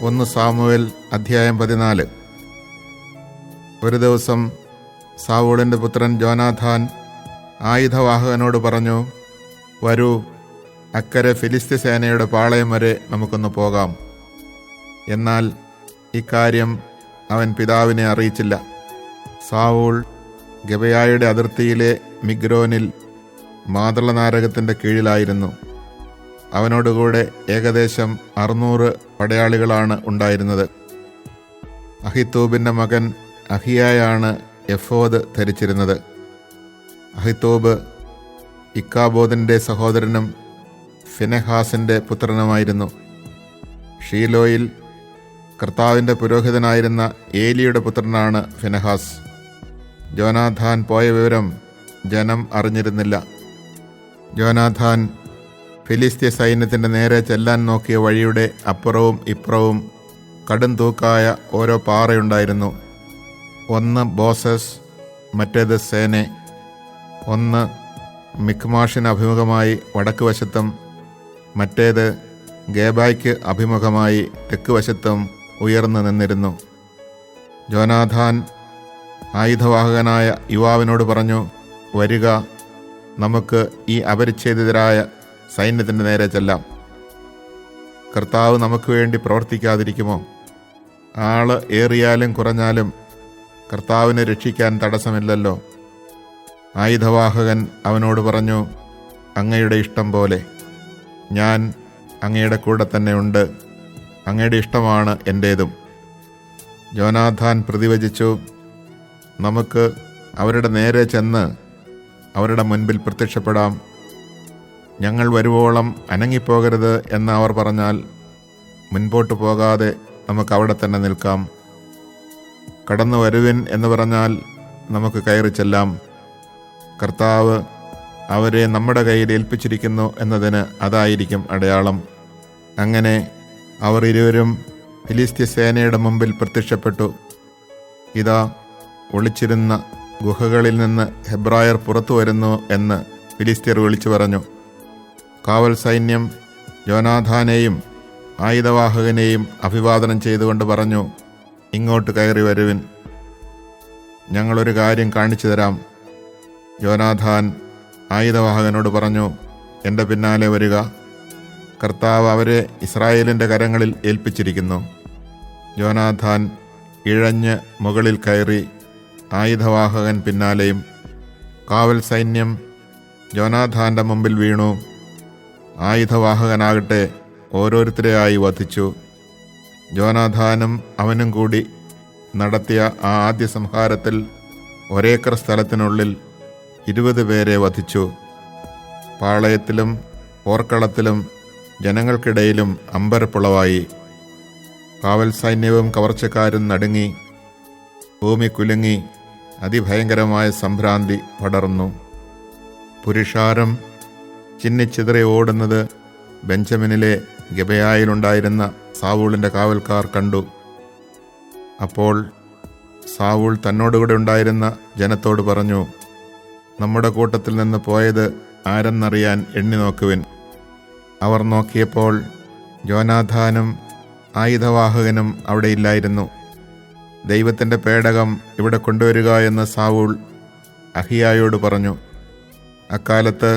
1 Samuel അധ്യായം 14. ഒരു ദിവസം സാവൂളിൻ്റെ പുത്രൻ യോനാഥാൻ ആയുധവാഹകനോട് പറഞ്ഞു, വരൂ, അക്കരെ ഫിലിസ്ത്യ സേനയുടെ പാളയം വരെ നമുക്കൊന്ന് പോകാം. എന്നാൽ ഇക്കാര്യം അവൻ പിതാവിനെ അറിയിച്ചില്ല. സാവൂൾ ഗബയായുടെ അതിർത്തിയിലെ മിഗ്രോനിൽ മാതളനാരകത്തിൻ്റെ കീഴിലായിരുന്നു. അവനോടുകൂടെ ഏകദേശം 600 പടയാളികളാണ് ഉണ്ടായിരുന്നത്. അഹിത്തൂബിൻ്റെ മകൻ അഹിയായാണ് എഫോദ് ധരിച്ചിരുന്നത്. അഹിത്തൂബ് ഇക്കാബോദിൻ്റെ സഹോദരനും ഫിനെഹാസിൻ്റെ പുത്രനുമായിരുന്നു. ഷീലോയിൽ കർത്താവിൻ്റെ പുരോഹിതനായിരുന്ന ഏലിയുടെ പുത്രനാണ് ഫിനെഹാസ്. യോനാഥാൻ പോയ വിവരം ജനം അറിഞ്ഞിരുന്നില്ല. യോനാഥാൻ ഫിലിസ്ത്യ സൈന്യത്തിൻ്റെ നേരെ ചെല്ലാൻ നോക്കിയ വഴിയുടെ അപ്പുറവും ഇപ്പുറവും കടും തൂക്കായ ഓരോ പാറയുണ്ടായിരുന്നു. ഒന്ന് ബോസസ്, മറ്റേത് സേനെ. ഒന്ന് മിക്മാഷിന് അഭിമുഖമായി വടക്ക് വശത്തും മറ്റേത് ഗേബായ്ക്ക് അഭിമുഖമായി തെക്ക് വശത്തും ഉയർന്നു നിന്നിരുന്നു. യോനാഥാൻ ആയുധവാഹകനായ യുവാവിനോട് പറഞ്ഞു, വരിക, നമുക്ക് ഈ അപരിച്ഛേദിതരായ സൈന്യത്തിൻ്റെ നേരെ ചെല്ലാം. കർത്താവ് നമുക്ക് വേണ്ടി പ്രവർത്തിക്കാതിരിക്കുമോ? ആള് ഏറിയാലും കുറഞ്ഞാലും കർത്താവിനെ രക്ഷിക്കാൻ തടസ്സമില്ലല്ലോ. ആയുധവാഹകൻ അവനോട് പറഞ്ഞു, അങ്ങയുടെ ഇഷ്ടം പോലെ. ഞാൻ അങ്ങയുടെ കൂടെ തന്നെ ഉണ്ട്. അങ്ങയുടെ ഇഷ്ടമാണ് എൻ്റേതും. യോനാഥാൻ പ്രതിവചിച്ചു, നമുക്ക് അവരുടെ നേരെ ചെന്ന് അവരുടെ മുൻപിൽ പ്രത്യക്ഷപ്പെടാം. ഞങ്ങൾ വരുവോളം അനങ്ങിപ്പോകരുത് എന്ന് അവർ പറഞ്ഞാൽ മുൻപോട്ട് പോകാതെ നമുക്ക് അവിടെ തന്നെ നിൽക്കാം. കടന്നു വരുവിൻ എന്ന് പറഞ്ഞാൽ നമുക്ക് കയറി ചെല്ലാം. കർത്താവ് അവരെ നമ്മുടെ കയ്യിൽ ഏൽപ്പിച്ചിരിക്കുന്നു എന്നതിന് അതായിരിക്കും അടയാളം. അങ്ങനെ അവർ ഇരുവരും ഫിലിസ്ത്യ സേനയുടെ മുമ്പിൽ പ്രത്യക്ഷപ്പെട്ടു. ഇതാ, ഒളിച്ചിരുന്ന ഗുഹകളിൽ നിന്ന് ഹെബ്രായർ പുറത്തു വരുന്നു എന്ന് ഫിലിസ്ത്യർ വിളിച്ചു പറഞ്ഞു. കാവൽ സൈന്യം യോനാഥാനെയും ആയുധവാഹകനെയും അഭിവാദനം ചെയ്തുകൊണ്ട് പറഞ്ഞു, ഇങ്ങോട്ട് കയറി വരുവിൻ, ഞങ്ങളൊരു കാര്യം കാണിച്ചു തരാം. യോനാഥാൻ ആയുധവാഹകനോട് പറഞ്ഞു, എൻ്റെ പിന്നാലെ വരിക. കർത്താവ് അവരെ ഇസ്രായേലിൻ്റെ കരങ്ങളിൽ ഏൽപ്പിച്ചിരിക്കുന്നു. യോനാഥാൻ ഇഴഞ്ഞ് മുകളിൽ കയറി, ആയുധവാഹകൻ പിന്നാലെയും. കാവൽ സൈന്യം യോനാഥാൻ്റെ മുമ്പിൽ വീണു. ആയുധവാഹകനാകട്ടെ ഓരോരുത്തരെയായി വധിച്ചു. യോനാഥാനും അവനും കൂടി നടത്തിയ ആ ആദ്യ സംഹാരത്തിൽ ഒരേക്കർ സ്ഥലത്തിനുള്ളിൽ 20 പേരെ വധിച്ചു. പാളയത്തിലും പോർക്കളത്തിലും ജനങ്ങൾക്കിടയിലും അമ്പരപ്പുളവായി. കാവൽ സൈന്യവും കവർച്ചക്കാരും നടുങ്ങി. ഭൂമി കുലുങ്ങി. അതിഭയങ്കരമായ സംഭ്രാന്തി പടർന്നു. പുരുഷാരം ചിന്നിച്ചിതറി ഓടുന്നത് ബെഞ്ചമിനിലെ ഗബയായിലുണ്ടായിരുന്ന സാവൂളിൻ്റെ കാവൽക്കാർ കണ്ടു. അപ്പോൾ സാവൂൾ തന്നോടുകൂടെ ഉണ്ടായിരുന്ന ജനത്തോട് പറഞ്ഞു, നമ്മുടെ കൂട്ടത്തിൽ നിന്ന് പോയത് ആരെന്നറിയാൻ എണ്ണി നോക്കുവിൻ. അവർ നോക്കിയപ്പോൾ യോനാഥാനും ആയുധവാഹകനും അവിടെ ഇല്ലായിരുന്നു. ദൈവത്തിൻ്റെ പേടകം ഇവിടെ കൊണ്ടുവരിക എന്ന് സാവൂൾ അഹിയായോട് പറഞ്ഞു. അക്കാലത്ത്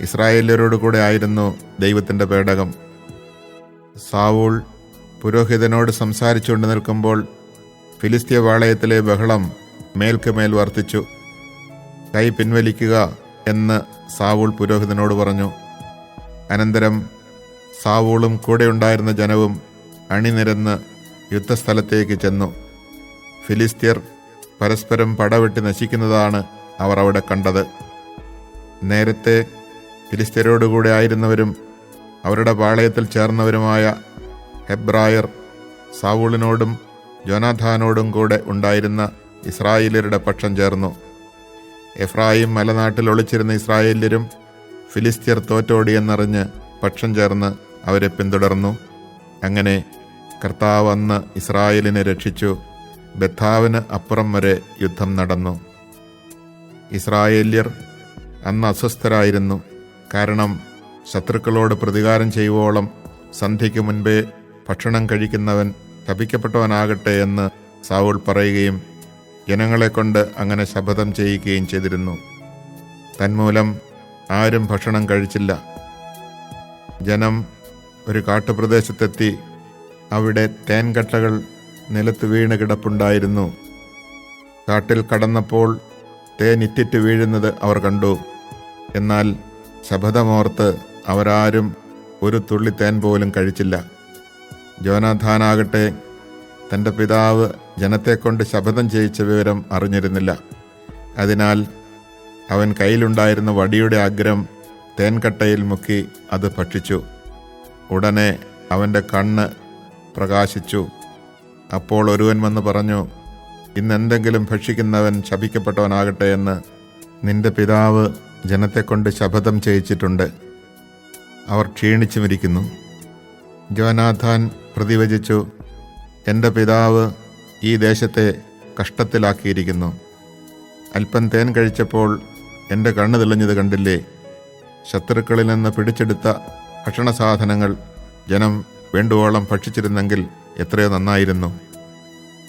ഇസ്രായേല്യരോട് കൂടെ ആയിരുന്നു ദൈവത്തിൻ്റെ പേടകം. സാവൂൾ പുരോഹിതനോട് സംസാരിച്ചുകൊണ്ട് നിൽക്കുമ്പോൾ ഫിലിസ്ത്യ പാളയത്തിലെ ബഹളം മേൽക്കുമേൽ വർദ്ധിച്ചു. കൈ പിൻവലിക്കുക എന്ന് സാവൂൾ പുരോഹിതനോട് പറഞ്ഞു. അനന്തരം സാവൂളും കൂടെയുണ്ടായിരുന്ന ജനവും അണിനിരന്ന് യുദ്ധസ്ഥലത്തേക്ക് ചെന്നു. ഫിലിസ്ത്യർ പരസ്പരം പടവെട്ടി നശിക്കുന്നതാണ് അവർ അവിടെ കണ്ടത്. നേരത്തെ ഫിലിസ്ത്യരോടുകൂടെ ആയിരുന്നവരും അവരുടെ പാളയത്തിൽ ചേർന്നവരുമായ ഹെബ്രായർ സാവൂളിനോടും യോനാഥാനോടും കൂടെ ഉണ്ടായിരുന്ന ഇസ്രായേല്യരുടെ പക്ഷം ചേർന്നു. എഫ്രായിം മലനാട്ടിൽ ഒളിച്ചിരുന്ന ഇസ്രായേല്യരും ഫിലിസ്ത്യർ തോറ്റോടിയെന്നറിഞ്ഞ് പക്ഷം ചേർന്ന് അവരെ പിന്തുടർന്നു. അങ്ങനെ കർത്താവ് അന്ന് ഇസ്രായേലിനെ രക്ഷിച്ചു. ബെഥാവിന് അപ്പുറം വരെ യുദ്ധം നടന്നു. ഇസ്രായേല്യർ അന്ന് അസ്വസ്ഥരായിരുന്നു. കാരണം ശത്രുക്കളോട് പ്രതികാരം ചെയ്യുവോളം സന്ധ്യയ്ക്ക് മുൻപേ ഭക്ഷണം കഴിക്കുന്നവൻ ശപിക്കപ്പെട്ടവനാകട്ടെ എന്ന് സൗൽ പറയുകയും ജനങ്ങളെക്കൊണ്ട് അങ്ങനെ ശപഥം ചെയ്യിക്കുകയും ചെയ്തിരുന്നു. തന്മൂലം ആരും ഭക്ഷണം കഴിച്ചില്ല. ജനം ഒരു കാട്ടുപ്രദേശത്തെത്തി. അവിടെ തേൻകട്ടകൾ നിലത്ത് വീണ് കിടപ്പുണ്ടായിരുന്നു. കാട്ടിൽ കടന്നപ്പോൾ തേൻ ഇറ്റിറ്റ് വീഴുന്നത് അവർ കണ്ടു. എന്നാൽ ശപഥമോർത്ത് അവരാരും ഒരു തുള്ളി തേൻ പോലും കഴിച്ചില്ല. യോനാഥാനാകട്ടെ തൻ്റെ പിതാവ് ജനത്തെക്കൊണ്ട് ശപഥം ചെയ്യിച്ച വിവരം അറിഞ്ഞിരുന്നില്ല. അതിനാൽ അവൻ കയ്യിലുണ്ടായിരുന്ന വടിയുടെ അഗ്രം തേൻകട്ടയിൽ മുക്കി അത് ഭക്ഷിച്ചു. ഉടനെ അവൻ്റെ കണ്ണ് പ്രകാശിച്ചു. അപ്പോൾ ഒരുവൻ വന്ന് പറഞ്ഞു, ഇന്നെന്തെങ്കിലും ഭക്ഷിക്കുന്നവൻ ശപിക്കപ്പെട്ടവനാകട്ടെ എന്ന് നിന്റെ പിതാവ് ജനത്തെക്കൊണ്ട് ശപഥം ചെയ്യിച്ചിട്ടുണ്ട്. അവർ ക്ഷീണിച്ചു മരിക്കുന്നു. യോനാഥാൻ പ്രതിവചിച്ചു, എൻ്റെ പിതാവ് ഈ ദേശത്തെ കഷ്ടത്തിലാക്കിയിരിക്കുന്നു. അല്പം തേൻ കഴിച്ചപ്പോൾ എൻ്റെ കണ്ണ് തെളിഞ്ഞത് കണ്ടില്ലേ? ശത്രുക്കളിൽ നിന്ന് പിടിച്ചെടുത്ത ഭക്ഷണ സാധനങ്ങൾ ജനം വേണ്ടുവോളം ഭക്ഷിച്ചിരുന്നെങ്കിൽ എത്രയോ നന്നായിരുന്നു.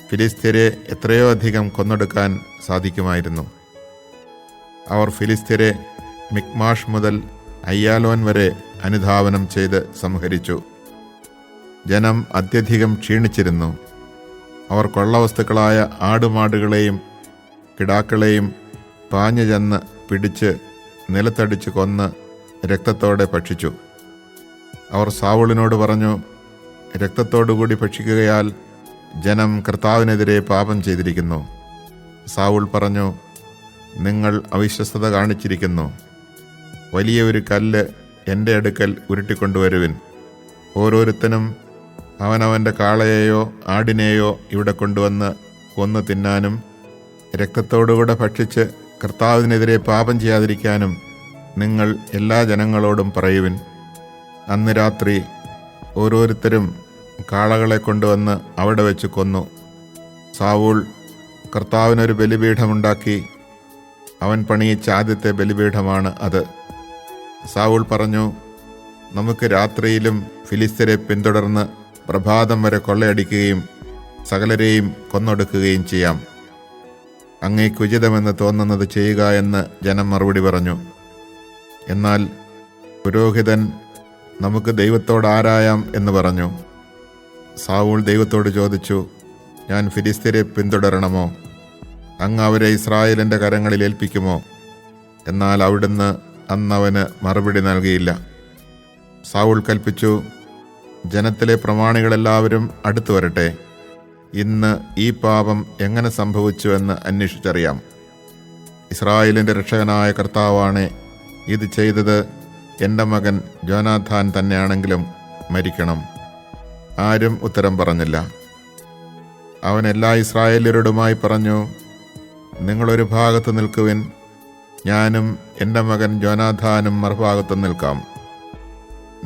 ഫിലിസ്ത്യരെ എത്രയോ അധികം കൊന്നൊടുക്കാൻ സാധിക്കുമായിരുന്നു. അവർ ഫിലിസ്ത്യരെ മിക്മാഷ് മുതൽ അയ്യാലോൻ വരെ അനുധാവനം ചെയ്ത് സംഹരിച്ചു. ജനം അത്യധികം ക്ഷീണിച്ചിരുന്നു. അവർ കൊള്ളവസ്തുക്കളായ ആടുമാടുകളെയും കിടാക്കളെയും പാഞ്ഞു ചെന്ന് പിടിച്ച് നിലത്തടിച്ച് കൊന്ന് രക്തത്തോടെ ഭക്ഷിച്ചു. അവർ സൗളിനോട് പറഞ്ഞു, രക്തത്തോടുകൂടി ഭക്ഷിക്കുകയാൽ ജനം കർത്താവിനെതിരെ പാപം ചെയ്തിരിക്കുന്നു. സൗൾ പറഞ്ഞു, നിങ്ങൾ അവിശ്വസ്തത കാണിച്ചിരിക്കുന്നു. വലിയ ഒരു കല്ല് എൻ്റെ അടുക്കൽ ഉരുട്ടിക്കൊണ്ടുവരുവിൻ. ഓരോരുത്തനും അവനവൻ്റെ കാളയെയോ ആടിനെയോ ഇവിടെ കൊണ്ടുവന്ന് കൊന്നു തിന്നാനും രക്തത്തോടുകൂടെ ഭക്ഷിച്ച് കർത്താവിനെതിരെ പാപം ചെയ്യാതിരിക്കാനും നിങ്ങൾ എല്ലാ ജനങ്ങളോടും പറയുവിൻ. അന്ന് രാത്രി ഓരോരുത്തരും കാളകളെ കൊണ്ടുവന്ന് അവിടെ വെച്ച് കൊന്നു. സൗൽ കർത്താവിനൊരു ബലിപീഠമുണ്ടാക്കി. അവൻ പണിയിച്ച ആദ്യത്തെ ബലിപീഠമാണ് അത്. സൗൽ പറഞ്ഞു, നമുക്ക് രാത്രിയിലും ഫിലിസ്ത്യരെ പിന്തുടർന്ന് പ്രഭാതം വരെ കൊള്ളയടിക്കുകയും സകലരെയും കൊന്നൊടുക്കുകയും ചെയ്യാം. അങ്ങേക്ക് ഉചിതമെന്ന് തോന്നുന്നത് ചെയ്യുക എന്ന് ജനം മറുപടി പറഞ്ഞു. എന്നാൽ പുരോഹിതൻ, നമുക്ക് ദൈവത്തോട് ആരായാം എന്ന് പറഞ്ഞു. സൗൽ ദൈവത്തോട് ചോദിച്ചു, ഞാൻ ഫിലിസ്ത്യരെ പിന്തുടരണമോ? അങ്ങ് അവരെ ഇസ്രായേലിൻ്റെ കരങ്ങളിൽ ഏൽപ്പിക്കുമോ? എന്നാൽ അവിടുന്ന് അന്നവന് മറുപടി നൽകിയില്ല. സൗൽ കൽപ്പിച്ചു, ജനത്തിലെ പ്രമാണികളെല്ലാവരും അടുത്തു വരട്ടെ. ഇന്ന് ഈ പാപം എങ്ങനെ സംഭവിച്ചുവെന്ന് അന്വേഷിച്ചറിയാം. ഇസ്രായേലിൻ്റെ രക്ഷകനായ കർത്താവാണ് ഇത് ചെയ്തത്. എൻ്റെ മകൻ യോനാഥാൻ തന്നെയാണെങ്കിലും മരിക്കണം. ആരും ഉത്തരം പറഞ്ഞില്ല. അവൻ എല്ലാ ഇസ്രായേല്യരോടുമായി പറഞ്ഞു, നിങ്ങളൊരു ഭാഗത്ത് നിൽക്കുവിൻ, ഞാനും എൻ്റെ മകൻ യോനാഥാനും മറുഭാഗത്ത് നിൽക്കാം.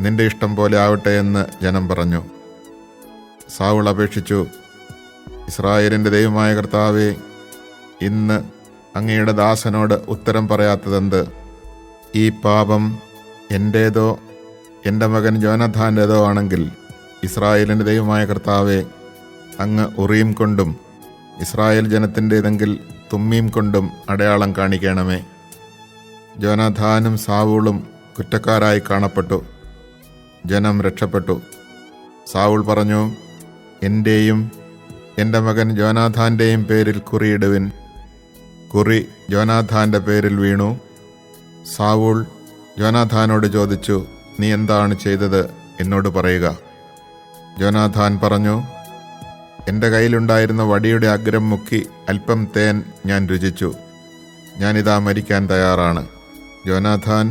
നിന്റെ ഇഷ്ടം പോലെ ആവട്ടെ എന്ന് ജനം പറഞ്ഞു. സൗൾ അപേക്ഷിച്ചു, ഇസ്രായേലിൻ്റെ ദൈവമായ കർത്താവേ, ഇന്ന് അങ്ങയുടെ ദാസനോട് ഉത്തരം പറയാത്തതെന്ത്? ഈ പാപം എൻ്റേതോ എൻ്റെ മകൻ യോനാഥാൻ്റേതോ ആണെങ്കിൽ ഇസ്രായേലിൻ്റെ ദൈവമായ കർത്താവേ, അങ്ങ് ഉറീം കൊണ്ടും ഇസ്രായേൽ ജനത്തിൻ്റേതെങ്കിൽ തുമ്മീം കൊണ്ടും അടയാളം കാണിക്കണമേ. യോനാഥാനും സൗളും കുറ്റക്കാരായി കാണപ്പെട്ടു. ജനം രക്ഷപ്പെട്ടു. സൗൾ പറഞ്ഞു, എൻ്റെയും എൻ്റെ മകൻ യോനാഥാൻ്റെയും പേരിൽ കുറിയിടുവിൻ. കുറി യോനാഥാൻ്റെ പേരിൽ വീണു. സൗൾ യോനാഥാനോട് ചോദിച്ചു, നീ എന്താണ് ചെയ്തത്? എന്നോട് പറയുക. യോനാഥാൻ പറഞ്ഞു, എൻ്റെ കയ്യിലുണ്ടായിരുന്ന വടിയുടെ അഗ്രം മുക്കി അല്പം തേൻ ഞാൻ രുചിച്ചു. ഞാനിതാ മരിക്കാൻ തയ്യാറാണ്. യോനാഥാൻ,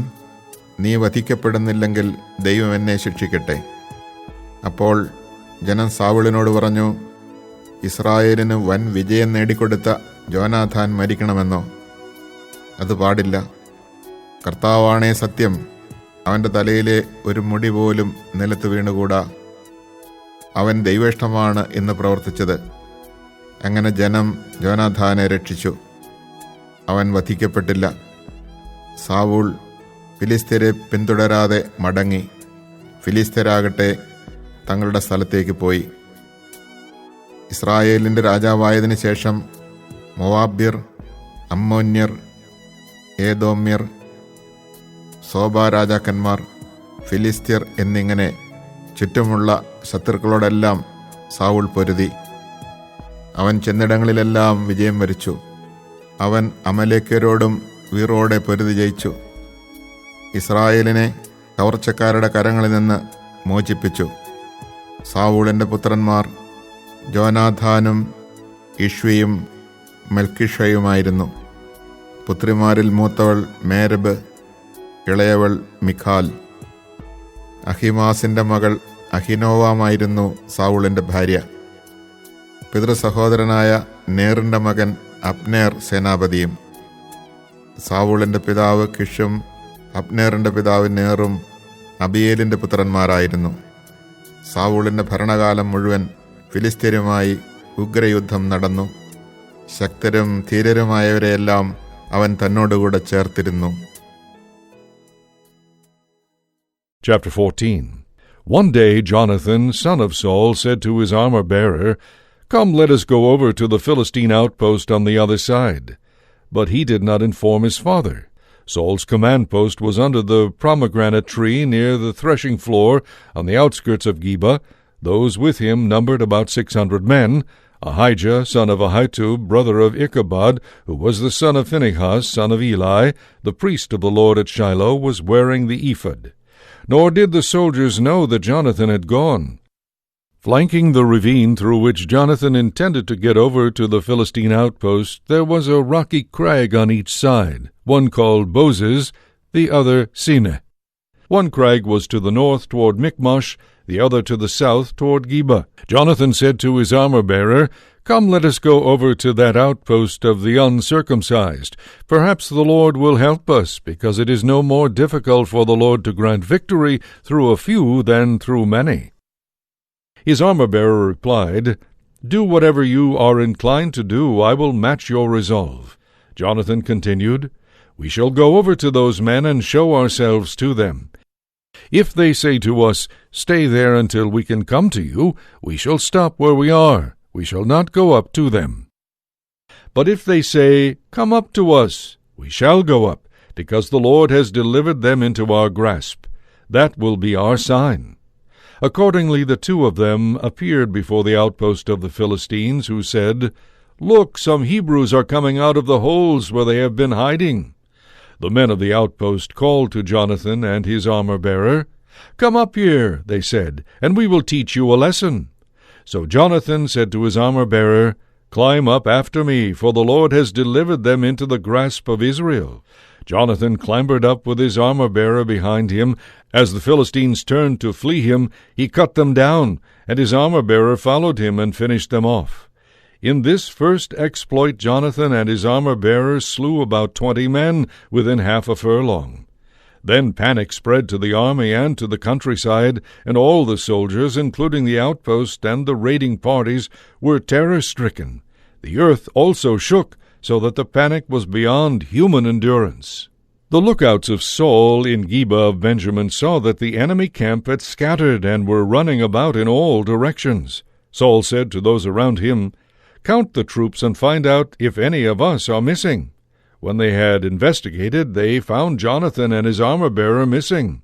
നീ വധിക്കപ്പെടുന്നില്ലെങ്കിൽ ദൈവം എന്നെ ശിക്ഷിക്കട്ടെ. അപ്പോൾ ജനം സൗളിനോട് പറഞ്ഞു, ഇസ്രായേലിന് വൻ വിജയം നേടിക്കൊടുത്ത യോനാഥാൻ മരിക്കണമെന്നോ? അത് പാടില്ല. കർത്താവാണേ സത്യം, അവൻ്റെ തലയിലെ ഒരു മുടി പോലും നിലത്ത് വീണുകൂടാ. അവൻ ദൈവേഷ്ടമാണ് എന്ന് പ്രവർത്തിച്ചത്. അങ്ങനെ ജനം യോനാഥാനെ രക്ഷിച്ചു. അവൻ വധിക്കപ്പെട്ടില്ല. സൗൾ ഫിലിസ്ത്യരെ പിന്തുടരാതെ മടങ്ങി. ഫിലിസ്ത്യരാകട്ടെ തങ്ങളുടെ സ്ഥലത്തേക്ക് പോയി. ഇസ്രായേലിൻ്റെ രാജാവായതിനു ശേഷം മോവാബ്യർ, അമ്മോന്യർ, ഏദോമ്യർ, സോബാ രാജാക്കന്മാർ, ഫിലിസ്ത്യർ എന്നിങ്ങനെ ചുറ്റുമുള്ള ശത്രുക്കളോടെല്ലാം സാവൂൾ പൊരുതി. അവൻ ചെന്നിടങ്ങളിലെല്ലാം വിജയം വരിച്ചു. അവൻ അമലേക്യരോടും വീറോടെ പൊരുതി ജയിച്ചു. ഇസ്രായേലിനെ കവർച്ചക്കാരുടെ കരങ്ങളിൽ നിന്ന് മോചിപ്പിച്ചു. സാവൂളിൻ്റെ പുത്രന്മാർ ജോനാഥാനും ഇഷ്വിയും മെൽക്കിഷയുമായിരുന്നു. പുത്രിമാരിൽ മൂത്തവൾ മേരബ്, ഇളയവൾ മിഖാൽ. അഹിമാസിൻ്റെ മകൾ അഹിനോവാമായിരുന്നു സാവൂളിൻ്റെ ഭാര്യ. പിതൃസഹോദരനായ നേറിൻ്റെ മകൻ അബ്നേർ സേനാപതിയും. സാവൂളിൻ്റെ പിതാവ് കിഷും അബ്നേറിൻ്റെ പിതാവ് നേറും അബിയേലിൻ്റെ പുത്രന്മാരായിരുന്നു. സാവൂളിൻ്റെ ഭരണകാലം മുഴുവൻ ഫിലിസ്ത്യരുമായി ഉഗ്രയുദ്ധം നടന്നു. ശക്തരും ധീരരുമായവരെയെല്ലാം അവൻ തന്നോടുകൂടെ ചേർത്തിരുന്നു. Chapter 14. One day Jonathan, son of Saul, said to his armor-bearer, "Come, let us go over to the Philistine outpost on the other side." But he did not inform his father. Saul's command post was under the pomegranate tree near the threshing floor on the outskirts of Geba. Those with him numbered about 600 men. Ahijah, son of Ahitub, brother of Ichabod, who was the son of Phinehas, son of Eli, the priest of the Lord at Shiloh, was wearing the ephod. Nor did the soldiers know that Jonathan had gone. Flanking the ravine through which Jonathan intended to get over to the Philistine outpost, there was a rocky crag on each side, one called Bozez, the other Sineh. One crag was to the north toward Michmash, the other to the south toward Geba. Jonathan said to his armor-bearer, "Come, let us go over to that outpost of the uncircumcised. Perhaps the Lord will help us, because it is no more difficult for the Lord to grant victory through a few than through many." His armor-bearer replied, "Do whatever you are inclined to do. I will match your resolve." Jonathan continued, "We shall go over to those men and show ourselves to them. If they say to us, 'Stay there until we can come to you,' we shall stop where we are. We shall not go up to them. But if they say, 'Come up to us,' we shall go up, because the Lord has delivered them into our grasp. That will be our sign." Accordingly the two of them appeared before the outpost of the Philistines, who said, "Look, some Hebrews are coming out of the holes where they have been hiding." The men of the outpost called to Jonathan and his armor-bearer. "Come up here," they said, "and we will teach you a lesson." So Jonathan said to his armor-bearer, "Climb up after me, for the Lord has delivered them into the grasp of Israel." Jonathan clambered up with his armor-bearer behind him. As the Philistines turned to flee him, he cut them down, and his armor-bearer followed him and finished them off. In this first exploit Jonathan and his armor-bearer slew about 20 men within half a furlong. Then panic spread to the army and to the countryside, and all the soldiers, including the outpost and the raiding parties, were terror-stricken. The earth also shook, so that the panic was beyond human endurance. The lookouts of Saul in Geba of Benjamin saw that the enemy camp had scattered and were running about in all directions. Saul said to those around him, "Count the troops and find out if any of us are missing." When they had investigated, they found Jonathan and his armor-bearer missing.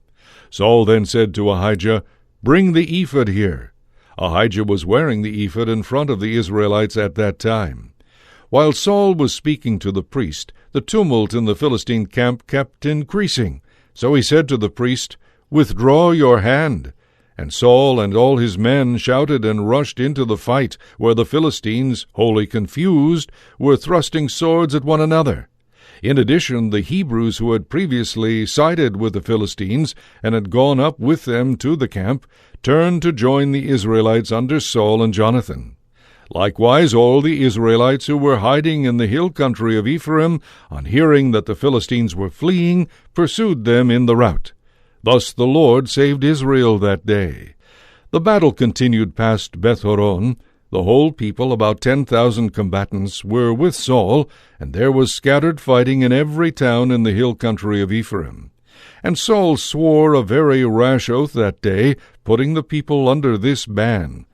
Saul then said to Ahijah, "Bring the ephod here." Ahijah was wearing the ephod in front of the Israelites at that time. While Saul was speaking to the priest, the tumult in the Philistine camp kept increasing. So he said to the priest, "Withdraw your hand." And Saul and all his men shouted and rushed into the fight, where the Philistines, wholly confused, were thrusting swords at one another. In addition, the Hebrews who had previously sided with the Philistines and had gone up with them to the camp turned to join the Israelites under Saul and Jonathan. Likewise, all the Israelites who were hiding in the hill country of Ephraim, on hearing that the Philistines were fleeing, pursued them in the rout. Thus the Lord saved Israel that day. The battle continued past Beth-horon. The whole people, about 10,000 combatants, were with Saul, and there was scattered fighting in every town in the hill country of Ephraim. And Saul swore a very rash oath that day, putting the people under this ban: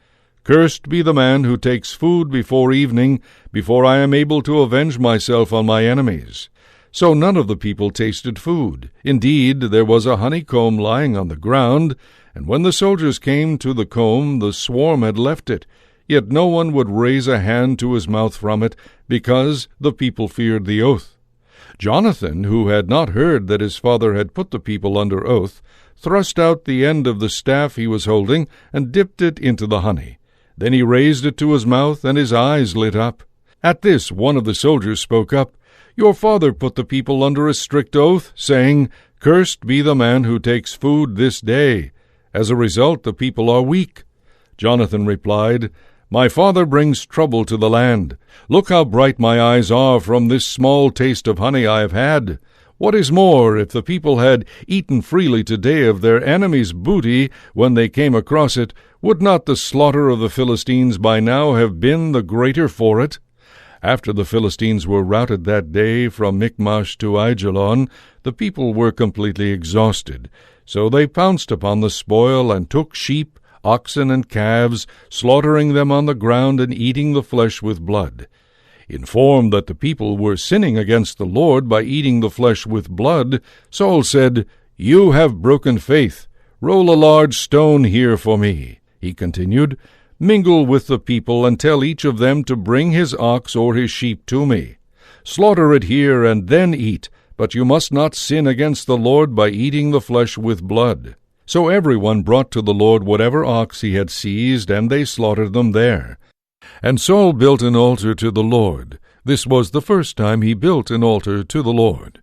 Cursed be the man who takes food before evening, before I am able to avenge myself on my enemies. So none of the people tasted food. Indeed, there was a honeycomb lying on the ground, and when the soldiers came to the comb, the swarm had left it. Yet no one would raise a hand to his mouth from it, because the people feared the oath. Jonathan, who had not heard that his father had put the people under oath, thrust out the end of the staff he was holding, and dipped it into the honey. Then he raised it to his mouth, and his eyes lit up. At this one of the soldiers spoke up: Your father put the people under a strict oath, saying, Cursed be the man who takes food this day. As a result, the people are weak. Jonathan replied, My father brings trouble to the land. Look how bright my eyes are from this small taste of honey I have had. What is more, if the people had eaten freely today of their enemies' booty when they came across it, would not the slaughter of the Philistines by now have been the greater for it? After the Philistines were routed that day from Michmash to Aijalon, the people were completely exhausted. So they pounced upon the spoil and took sheep, oxen, and calves, slaughtering them on the ground and eating the flesh with blood. Informed that the people were sinning against the Lord by eating the flesh with blood, Saul said, You have broken faith. Roll a large stone here for me. He continued, Mingle with the people and tell each of them to bring his ox or his sheep to me. Slaughter it here and then eat, but you must not sin against the Lord by eating the flesh with blood. So everyone brought to the Lord whatever ox he had seized, and they slaughtered them there. And Saul built an altar to the Lord. This was the first time he built an altar to the Lord.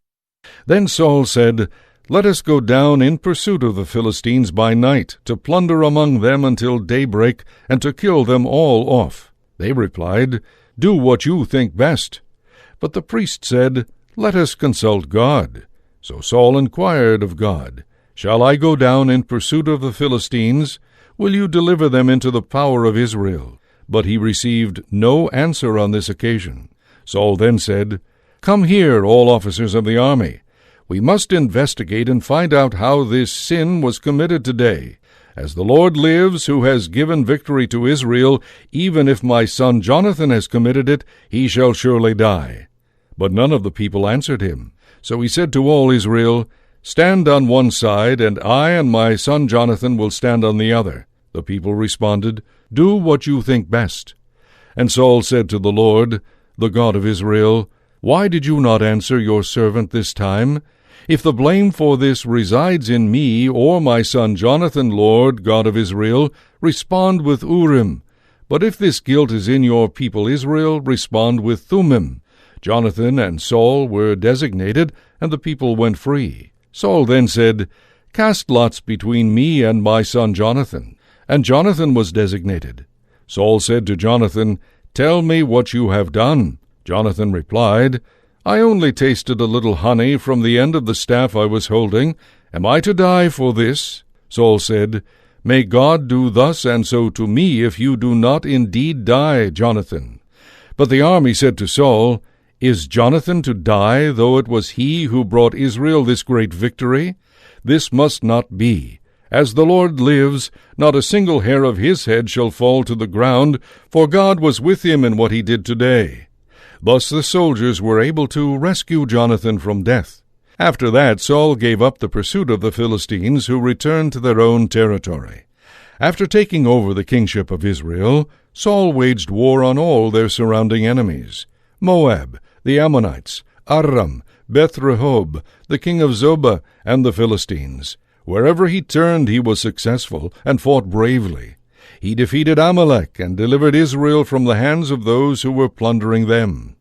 Then Saul said, Let us go down in pursuit of the Philistines by night, to plunder among them until daybreak, and to kill them all off. They replied, Do what you think best. But the priest said, Let us consult God. So Saul inquired of God, Shall I go down in pursuit of the Philistines? Will you deliver them into the power of Israel? But he received no answer on this occasion. Saul then said, Come here, all officers of the army. We must investigate and find out how this sin was committed today. As the Lord lives, who has given victory to Israel, even if my son Jonathan has committed it, he shall surely die. But none of the people answered him. So he said to all Israel, Stand on one side, and I and my son Jonathan will stand on the other. The people responded, Do what you think best. And Saul said to the Lord, the God of Israel, Why did you not answer your servant this time? If the blame for this resides in me or my son Jonathan, Lord, God of Israel, respond with Urim. But if this guilt is in your people Israel, respond with Thummim. Jonathan and Saul were designated, and the people went free. Saul then said, Cast lots between me and my son Jonathan. And Jonathan was designated. Saul said to Jonathan, Tell me what you have done. Jonathan replied, I only tasted a little honey from the end of the staff I was holding. Am I to die for this? Saul said, May God do thus and so to me if you do not indeed die, Jonathan. But the army said to Saul, Is Jonathan to die, though it was he who brought Israel this great victory? This must not be. As the Lord lives, not a single hair of his head shall fall to the ground, for God was with him in what he did today. Thus the soldiers were able to rescue Jonathan from death. After that Saul gave up the pursuit of the Philistines, who returned to their own territory. After taking over the kingship of Israel, Saul waged war on all their surrounding enemies: Moab, the Ammonites, Aram, Beth-rehob, the king of Zobah, and the Philistines. Wherever he turned he was successful, and fought bravely. He defeated Amalek, and delivered Israel from the hands of those who were plundering them.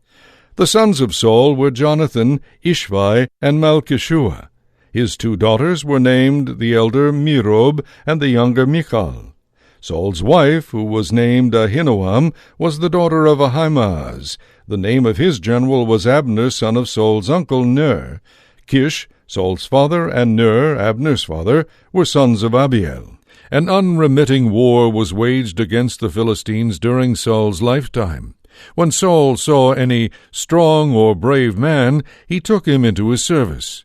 The sons of Saul were Jonathan, Ishvi, and Malchishua. His 2 daughters were named, the elder Merob, and the younger Michal. Saul's wife, who was named Ahinoam, was the daughter of Ahimaaz. The name of his general was Abner, son of Saul's uncle Ner. Kish, Saul's father, and Ner, Abner's father, were sons of Abiel. An unremitting war was waged against the Philistines during Saul's lifetime. When Saul saw any strong or brave man, he took him into his service.